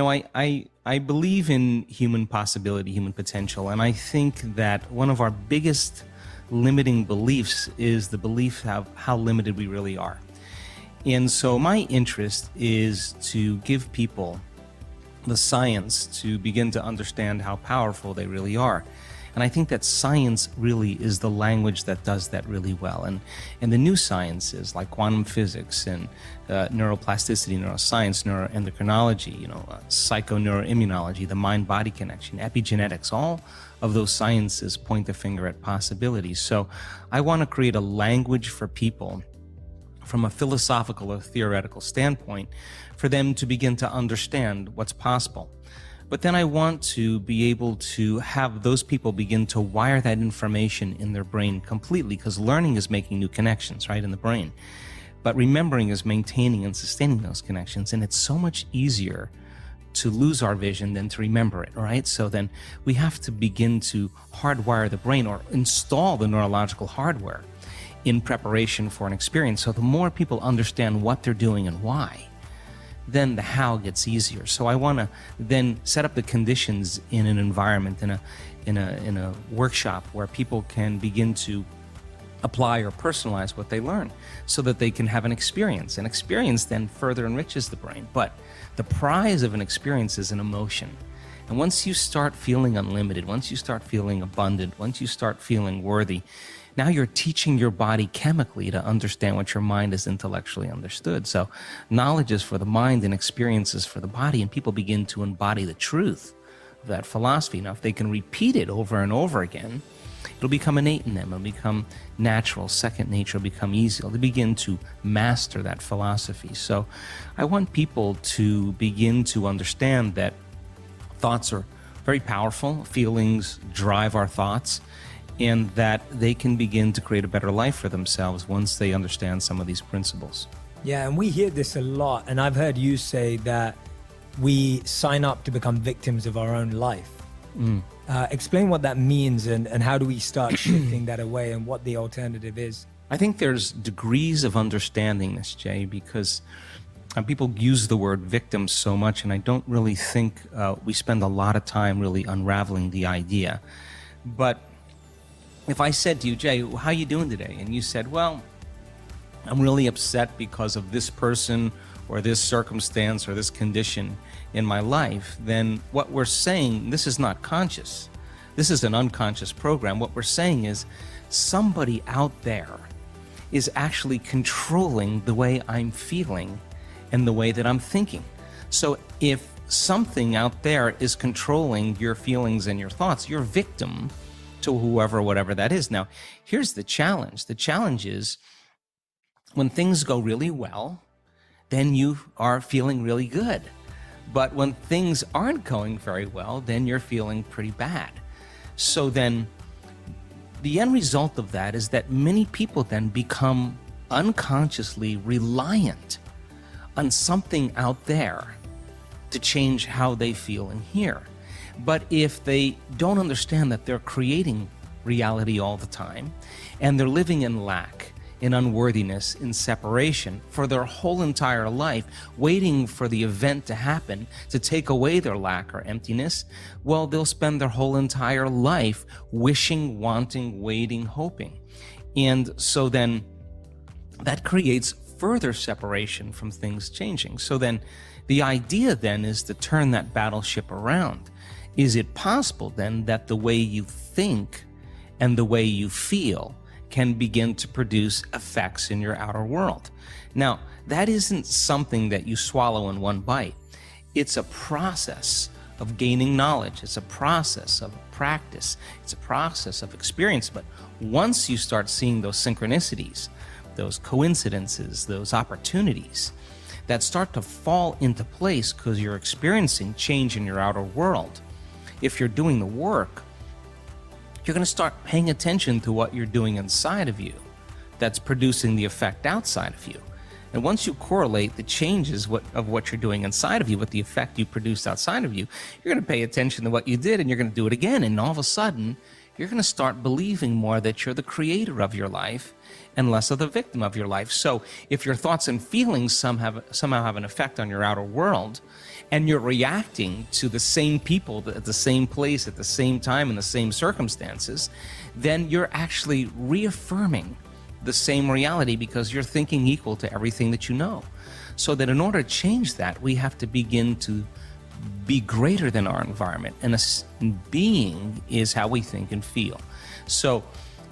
I believe in human possibility, human potential, and I think that one of our biggest limiting beliefs is the belief of how limited we really are. And so my interest is to give people the science to begin to understand how powerful they really are. And I think that science really is the language that does that really well. And the new sciences like quantum physics and neuroplasticity, neuroscience, neuroendocrinology, psychoneuroimmunology, the mind-body connection, epigenetics, all of those sciences point the finger at possibilities. So I want to create a language for people from a philosophical or theoretical standpoint for them to begin to understand what's possible. But then I want to be able to have those people begin to wire that information in their brain completely, because learning is making new connections, right, in the brain. But remembering is maintaining and sustaining those connections, and it's so much easier to lose our vision than to remember it, right? So then we have to begin to hardwire the brain or install the neurological hardware in preparation for an experience. So the more people understand what they're doing and why, then the how gets easier. So I want to then set up the conditions in an environment, in a workshop where people can begin to apply or personalize what they learn so that they can have an experience. An experience then further enriches the brain. But the prize of an experience is an emotion. And once you start feeling unlimited, once you start feeling abundant, once you start feeling worthy, now you're teaching your body chemically to understand what your mind has intellectually understood. So knowledge is for the mind and experiences for the body, and people begin to embody the truth of that philosophy. Now, if they can repeat it over and over again, it'll become innate in them. It'll become natural, second nature, it'll become easy. They'll begin to master that philosophy. So I want people to begin to understand that thoughts are very powerful. Feelings drive our thoughts, and that they can begin to create a better life for themselves once they understand some of these principles. Yeah, and we hear this a lot, and I've heard you say that we sign up to become victims of our own life. Explain what that means, and how do we start shifting that away, and what the alternative is? I think there's degrees of understanding this, Jay, because people use the word victim so much, and I don't really think we spend a lot of time really unraveling the idea. But if I said to you, Jay, how you doing today? And you said, well, I'm really upset because of this person or this circumstance or this condition in my life, then what we're saying, this is not conscious. This is an unconscious program. What we're saying is somebody out there is actually controlling the way I'm feeling and the way that I'm thinking. So if something out there is controlling your feelings and your thoughts, you're a victim to whoever, whatever that is. Now, here's the challenge. The challenge is when things go really well, then you are feeling really good. But when things aren't going very well, then you're feeling pretty bad. So then the end result of that is that many people then become unconsciously reliant on something out there to change how they feel and hear. But if they don't understand that they're creating reality all the time, and they're living in lack, in unworthiness, in separation for their whole entire life, waiting for the event to happen to take away their lack or emptiness, well, they'll spend their whole entire life wishing, wanting, waiting, hoping. And so then that creates further separation from things changing. So then the idea then is to turn that battleship around. Is it possible then that the way you think and the way you feel can begin to produce effects in your outer world? Now, that isn't something that you swallow in one bite. It's a process of gaining knowledge. It's a process of practice. It's a process of experience. But once you start seeing those synchronicities, those coincidences, those opportunities that start to fall into place because you're experiencing change in your outer world, if you're doing the work, you're going to start paying attention to what you're doing inside of you that's producing the effect outside of you. And once you correlate the changes of what you're doing inside of you with the effect you produced outside of you, you're going to pay attention to what you did, and you're going to do it again. And all of a sudden, you're going to start believing more that you're the creator of your life and less of the victim of your life. So if your thoughts and feelings somehow have an effect on your outer world, and you're reacting to the same people at the same place at the same time in the same circumstances, then you're actually reaffirming the same reality because you're thinking equal to everything that you know. So that in order to change that, we have to begin to be greater than our environment. And being is how we think and feel. So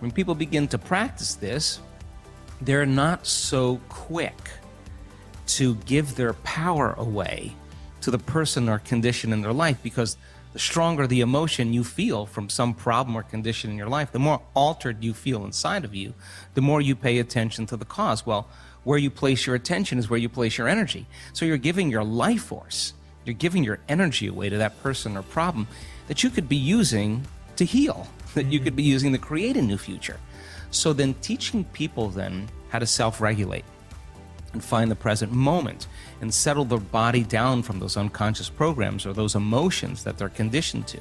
when people begin to practice this, they're not so quick to give their power away to the person or condition in their life, because the stronger the emotion you feel from some problem or condition in your life, the more altered you feel inside of you, the more you pay attention to the cause. Well, where you place your attention is where you place your energy. So you're giving your life force, you're giving your energy away to that person or problem that you could be using to heal, that you could be using to create a new future. So then teaching people then how to self-regulate and find the present moment and settle their body down from those unconscious programs or those emotions that they're conditioned to.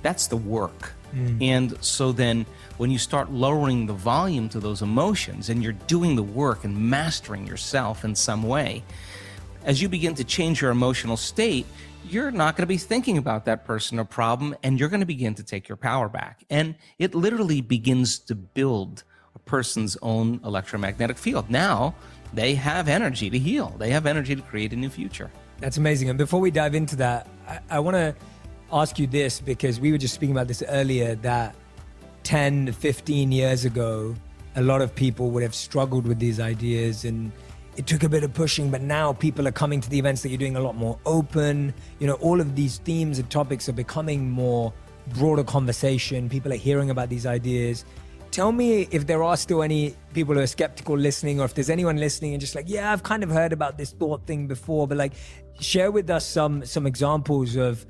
That's the work. And so then when you start lowering the volume to those emotions and you're doing the work and mastering yourself in some way, as you begin to change your emotional state, you're not going to be thinking about that person or problem, and you're going to begin to take your power back. And it literally begins to build a person's own electromagnetic field. Now, they have energy to heal. They have energy to create a new future. That's amazing. And before we dive into that, I want to ask you this, because we were just speaking about this earlier, that 10, 15 years ago, a lot of people would have struggled with these ideas, and it took a bit of pushing, but now people are coming to the events that you're doing a lot more open. You know, all of these themes and topics are becoming more broader conversation. People are hearing about these ideas. Tell me if there are still any people who are skeptical listening, or if there's anyone listening and just like, yeah, I've kind of heard about this thought thing before, but like, share with us some examples of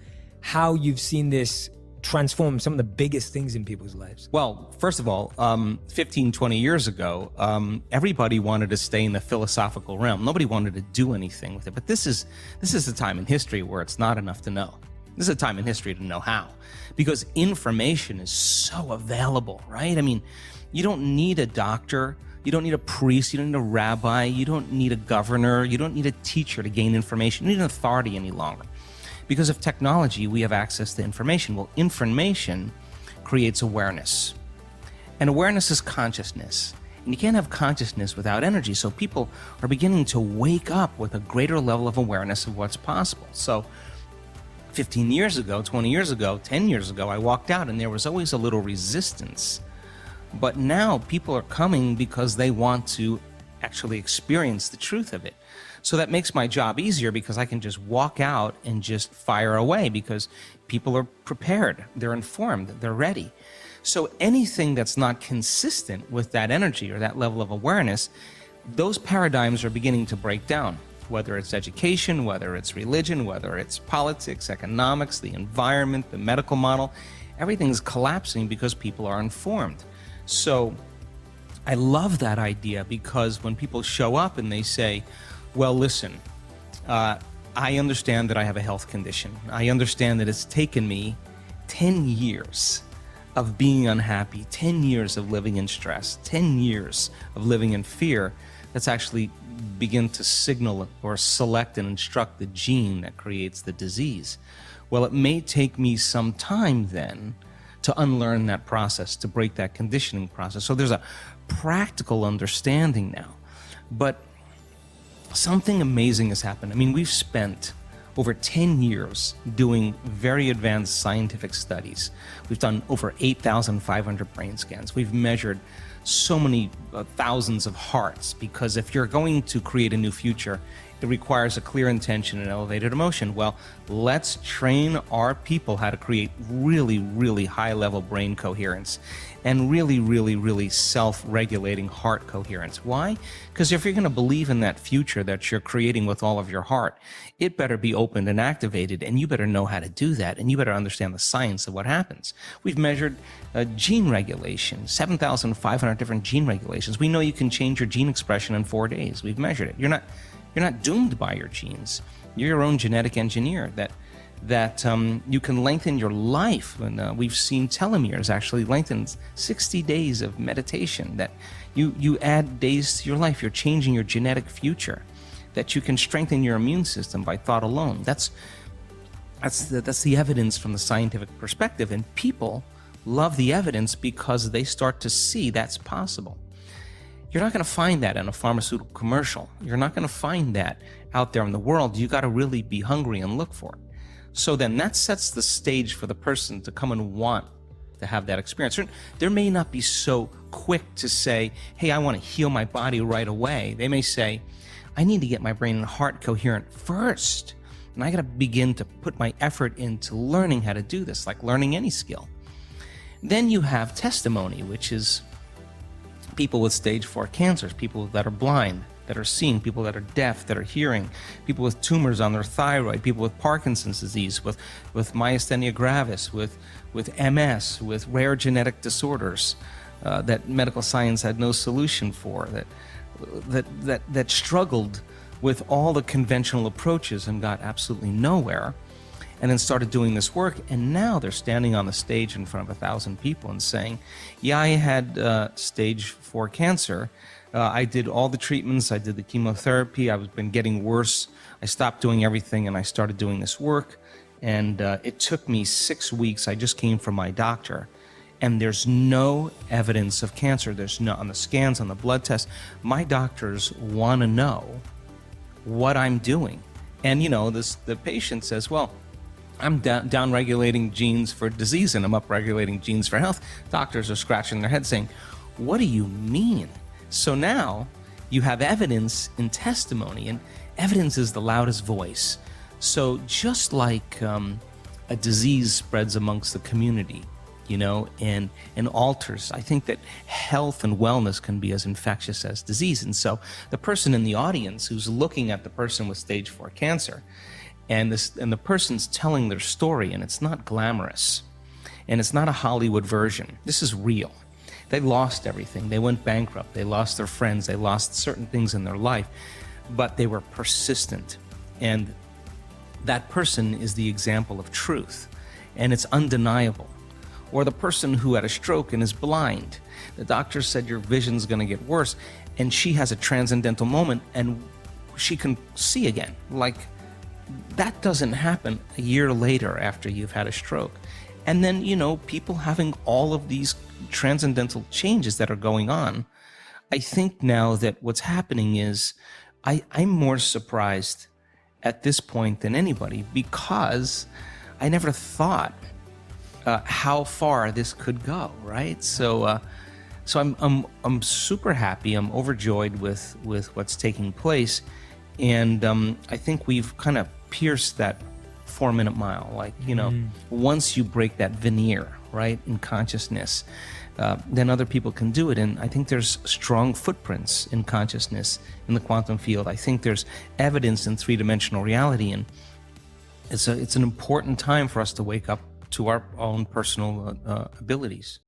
how you've seen this transform some of the biggest things in people's lives. Well, first of all, 15, 20 years ago, everybody wanted to stay in the philosophical realm. Nobody wanted to do anything with it. But this is a time in history where it's not enough to know. This is a time in history to know how, because information is so available, right? I mean, you don't need a doctor, you don't need a priest, you don't need a rabbi, you don't need a governor, you don't need a teacher to gain information. You need an authority any longer. Because of technology, we have access to information. Well, information creates awareness. And awareness is consciousness. And you can't have consciousness without energy. So people are beginning to wake up with a greater level of awareness of what's possible. So 15 years ago, 20 years ago, 10 years ago, I walked out and there was always a little resistance. But now people are coming because they want to actually experience the truth of it. So that makes my job easier, because I can just walk out and just fire away, because people are prepared, they're informed, they're ready. So anything that's not consistent with that energy or that level of awareness, those paradigms are beginning to break down. Whether it's education, whether it's religion, whether it's politics, economics, the environment, the medical model, everything's collapsing because people are informed. So I love that idea, because when people show up and they say, well, listen, I understand that I have a health condition. I understand that it's taken me 10 years of being unhappy, 10 years of living in stress, 10 years of living in fear. That's actually begin to signal or select and instruct the gene that creates the disease. Well, it may take me some time then to unlearn that process, to break that conditioning process. So there's a practical understanding now. But something amazing has happened. I mean, we've spent over 10 years doing very advanced scientific studies. We've done over 8,500 brain scans. We've measured so many thousands of hearts, because if you're going to create a new future, it requires a clear intention and elevated emotion. Well, let's train our people how to create really, really high-level brain coherence and really, really, really self-regulating heart coherence. Why? Because if you're going to believe in that future that you're creating with all of your heart, it better be opened and activated, and you better know how to do that, and you better understand the science of what happens. We've measured gene regulation, 7,500 different gene regulations. We know you can change your gene expression in 4 days. We've measured it. You're not doomed by your genes. You're your own genetic engineer. That you can lengthen your life. And we've seen telomeres actually lengthen 60 days of meditation. That you add days to your life. You're changing your genetic future. that you can strengthen your immune system by thought alone. That's the evidence from the scientific perspective, and people love the evidence because they start to see that's possible. You're not going to find that in a pharmaceutical commercial. You're not going to find that out there in the world. You got to really be hungry and look for it. So then that sets the stage for the person to come and want to have that experience. There may not be so quick to say, hey, I want to heal my body right away. They may say, I need to get my brain and heart coherent first. And I got to begin to put my effort into learning how to do this, like learning any skill. Then you have testimony, which is people with stage 4 cancers, people that are blind, that are seeing, people that are deaf, that are hearing, people with tumors on their thyroid, people with Parkinson's disease, with myasthenia gravis, with MS, with rare genetic disorders that medical science had no solution for, that struggled with all the conventional approaches and got absolutely nowhere, and then started doing this work, and now they're standing on the stage in front of 1,000 people and saying, yeah, I had stage 4 cancer. I did all the treatments, I did the chemotherapy, I've been getting worse. I stopped doing everything and I started doing this work. And it took me 6 weeks. I just came from my doctor. And there's no evidence of cancer. There's no, on the scans, on the blood tests. My doctors want to know what I'm doing. And, you know, the patient says, well, I'm down-regulating genes for disease and I'm up-regulating genes for health. Doctors are scratching their heads saying, what do you mean? So now you have evidence in testimony, and evidence is the loudest voice. So just like a disease spreads amongst the community, you know, and alters, I think that health and wellness can be as infectious as disease. And so the person in the audience who's looking at the person with stage 4 cancer, and the person's telling their story, and it's not glamorous, and it's not a Hollywood version. This is real. They lost everything. They went bankrupt. They lost their friends. They lost certain things in their life, but they were persistent. And that person is the example of truth, and it's undeniable. Or the person who had a stroke and is blind. The doctor said your vision's going to get worse, and she has a transcendental moment and she can see again. Like, that doesn't happen a year later after you've had a stroke. And then, you know, people having all of these transcendental changes that are going on. I think now that what's happening is I'm more surprised at this point than anybody, because I never thought how far this could go, right? So I'm super happy. I'm overjoyed with what's taking place, and I think we've kind of pierced that 4-minute mile. Like, you know, once you break that veneer, right, in consciousness, then other people can do it. And I think there's strong footprints in consciousness in the quantum field. I think there's evidence in 3-dimensional reality, and it's an important time for us to wake up to our own personal abilities.